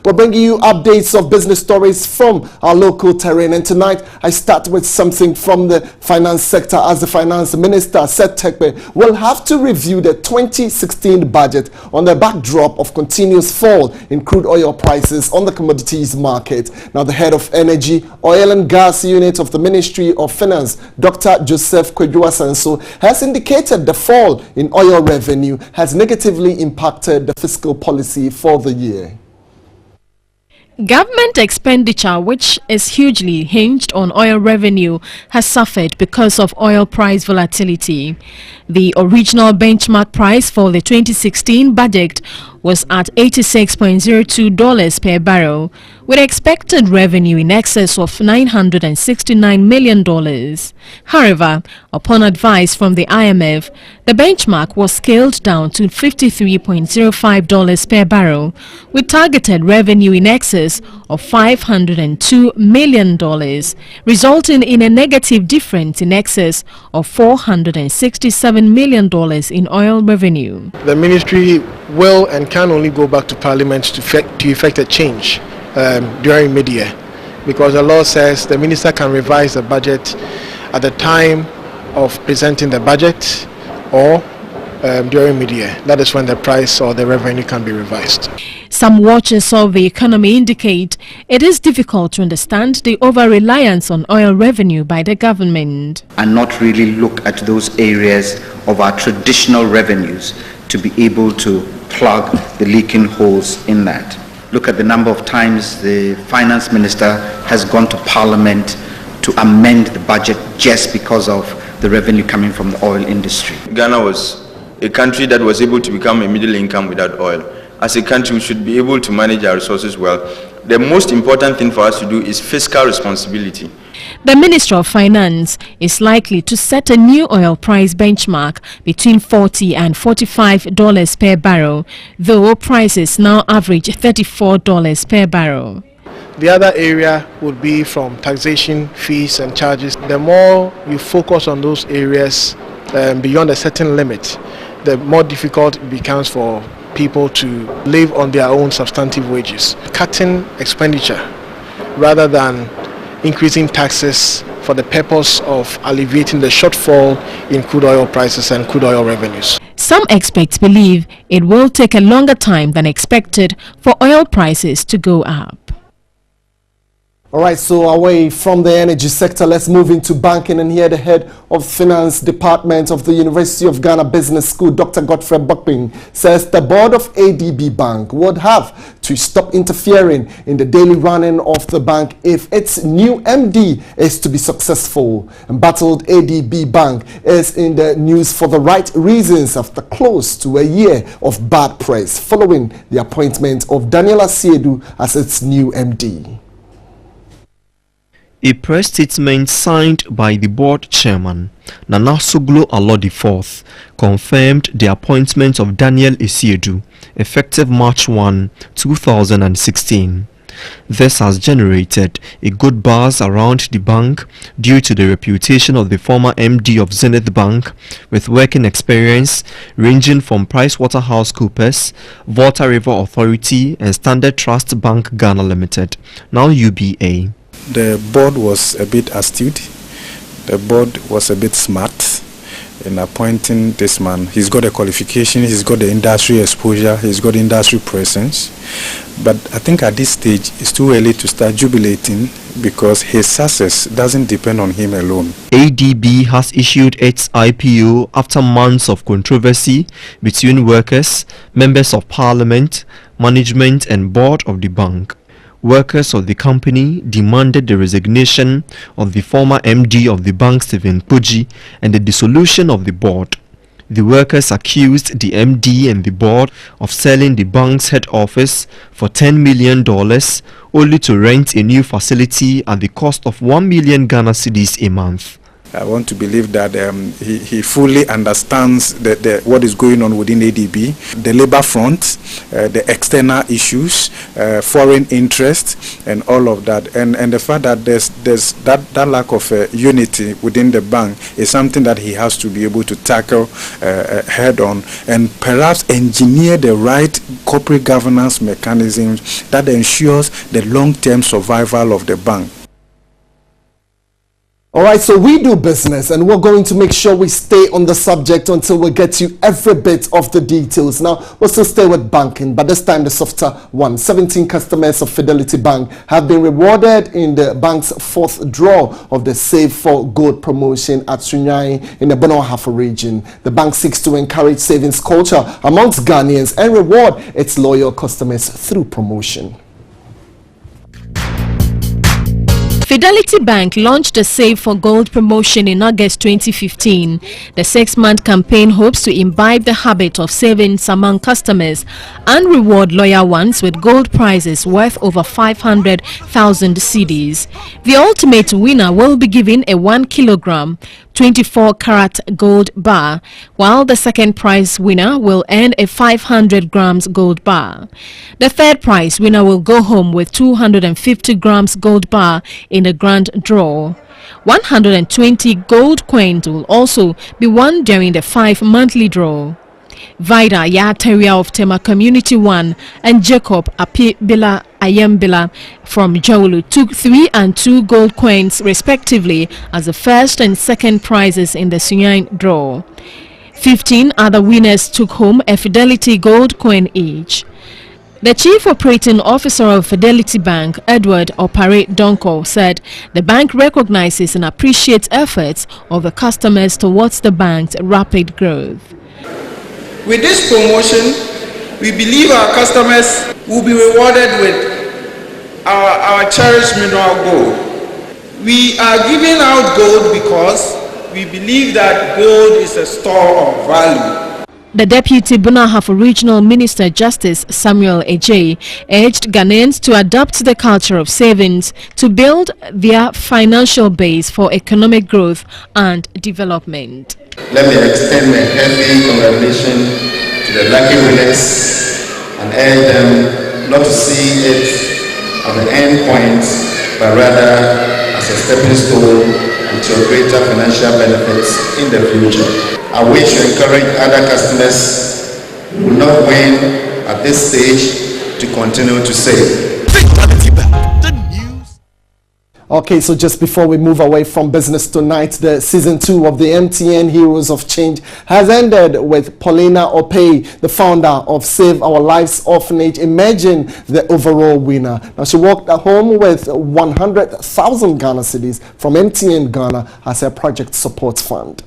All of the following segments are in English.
We're bringing you updates of business stories from our local terrain. And tonight, I start with something from the finance sector, as the finance minister said Tekpe will have to review the 2016 budget on the backdrop of continuous fall in crude oil prices on the commodities market. Now, the head of Energy, Oil and Gas Unit of the Ministry of Finance, Dr. Joseph Kwadwo-Asenso, has indicated the fall in oil revenue has negatively impacted the fiscal policy for the year. Government expenditure, which is hugely hinged on oil revenue, has suffered because of oil price volatility. The original benchmark price for the 2016 budget was at $86.02 per barrel, with expected revenue in excess of $969 million. However, upon advice from the IMF, the benchmark was scaled down to $53.05 per barrel, with targeted revenue in excess of $502 million, resulting in a negative difference in excess of $467 million in oil revenue. The ministry will and can only go back to Parliament to effect a change during mid-year, because the law says the minister can revise the budget at the time of presenting the budget or during mid-year. That is when the price or the revenue can be revised. Some watchers of the economy indicate it is difficult to understand the over-reliance on oil revenue by the government. And not really look at those areas of our traditional revenues to be able to plug the leaking holes in that. Look at the number of times the finance minister has gone to Parliament to amend the budget just because of the revenue coming from the oil industry. Ghana was a country that was able to become a middle income without oil. As a country, we should be able to manage our resources well. The most important thing for us to do is fiscal responsibility. The Minister of Finance is likely to set a new oil price benchmark between $40 and $45 per barrel, though prices now average $34 per barrel. The other area would be from taxation, fees and charges. The more you focus on those areas beyond a certain limit, the more difficult it becomes for people to live on their own substantive wages. Cutting expenditure rather than increasing taxes for the purpose of alleviating the shortfall in crude oil prices and crude oil revenues. Some experts believe it will take a longer time than expected for oil prices to go up. All right, so away from the energy sector, let's move into banking, and here the head of finance department of the University of Ghana Business School, Dr. Godfrey Bokpin, says the board of ADB Bank would have to stop interfering in the daily running of the bank if its new MD is to be successful. Embattled ADB Bank is in the news for the right reasons after close to a year of bad press following the appointment of Daniel Asiedu as its new MD. A press statement signed by the board chairman, Nana Soglo Alodi IV, confirmed the appointment of Daniel Asiedu, effective March 1, 2016. This has generated a good buzz around the bank due to the reputation of the former MD of Zenith Bank with working experience ranging from PricewaterhouseCoopers, Volta River Authority and Standard Trust Bank Ghana Limited, now UBA. The board was a bit astute. The board was a bit smart in appointing this man. He's got a qualification, he's got the industry exposure, he's got industry presence. But I think at this stage it's too early to start jubilating because his success doesn't depend on him alone. ADB has issued its IPO after months of controversy between workers, members of parliament, management and board of the bank. Workers of the company demanded the resignation of the former MD of the bank, Stephen Puji, and the dissolution of the board. The workers accused the MD and the board of selling the bank's head office for $10 million, only to rent a new facility at the cost of 1 million Ghana cedis a month. I want to believe that he fully understands what is going on within ADB, the labor front, the external issues, foreign interest, and all of that. And the fact that there's that lack of unity within the bank is something that he has to be able to tackle head on, and perhaps engineer the right corporate governance mechanisms that ensures the long-term survival of the bank. All right, so we do business, and we're going to make sure we stay on the subject until we get you every bit of the details. Now, we'll still stay with banking, but this time the softer one. 17 customers of Fidelity Bank have been rewarded in the bank's fourth draw of the Save for Gold promotion at Sunyai in the Bono-Ahafo region. The bank seeks to encourage savings culture amongst Ghanaians and reward its loyal customers through promotion. Fidelity Bank launched the Save for Gold promotion in August 2015. The 6-month campaign hopes to imbibe the habit of savings among customers and reward loyal ones with gold prizes worth over 500,000 cedis. The ultimate winner will be given a 1 kilogram 24-karat gold bar, while the second prize winner will earn a 500 grams gold bar. The third prize winner will go home with 250 grams gold bar in the grand draw. 120 gold coins will also be won during the 5-monthly draw. Vida Yateria of Tema Community 1 and Jacob Apibila Ayembila from Jolu took 3 and 2 gold coins respectively as the first and second prizes in the Sunyan draw. 15 other winners took home a Fidelity gold coin each. The Chief Operating Officer of Fidelity Bank, Edward Opare Donko, said the bank recognizes and appreciates efforts of the customers towards the bank's rapid growth. With this promotion, we believe our customers will be rewarded with our cherished mineral gold. We are giving out gold because we believe that gold is a store of value. The Deputy Bono-Ahafo Regional Minister Justice Samuel Ejay urged Ghanaians to adopt the culture of savings to build their financial base for economic growth and development. Let me extend my hearty congratulations to the lucky winners and urge them not to see it as an end point, but rather as a stepping stone into greater financial benefits in the future. I wish to encourage other customers who will not win at this stage to continue to save. Okay, so just before we move away from business tonight, the season 2 of the MTN Heroes of Change has ended with Paulina Opey, the founder of Save Our Lives Orphanage, emerging the overall winner. Now, she walked home with 100,000 Ghana cedis from MTN Ghana as her project support fund.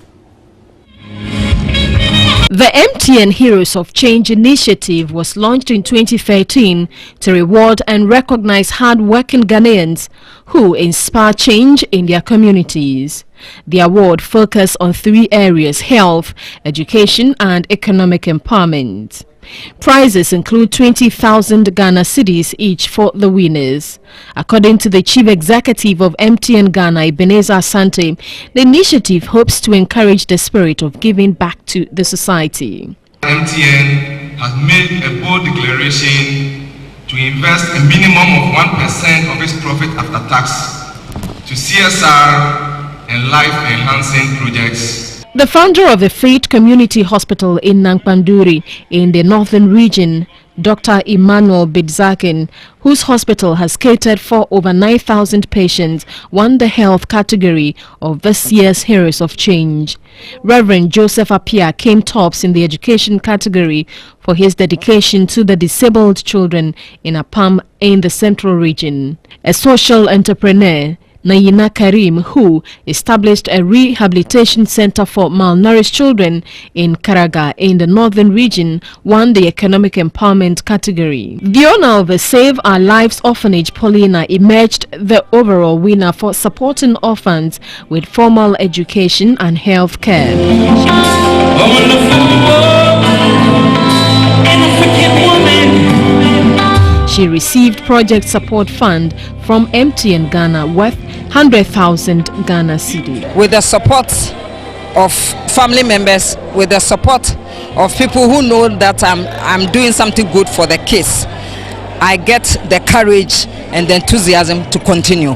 The MTN Heroes of Change initiative was launched in 2013 to reward and recognize hard-working Ghanaians who inspire change in their communities. The award focuses on 3 areas: health, education, and economic empowerment. Prizes include 20,000 Ghana cedis each for the winners. According to the Chief Executive of MTN Ghana, Ebenezer Asante, the initiative hopes to encourage the spirit of giving back to the society. MTN has made a bold declaration to invest a minimum of 1% of its profit after tax to CSR and life-enhancing projects. The founder of the Faith Community Hospital in Nankpanduri in the northern region, Dr. Emmanuel Bidzakin, whose hospital has catered for over 9,000 patients, won the health category of this year's Heroes of Change. Reverend Joseph Apia came tops in the education category for his dedication to the disabled children in Apam in the central region. A social entrepreneur, Nayina Karim, who established a rehabilitation center for malnourished children in Karaga in the northern region, won the economic empowerment category. The owner of the Save Our Lives Orphanage, Paulina, emerged the overall winner for supporting orphans with formal education and health care. she received project support fund from MTN Ghana worth 100,000 Ghana cedi. With the support of family members, with the support of people who know that I'm doing something good for the kids, I get the courage and the enthusiasm to continue.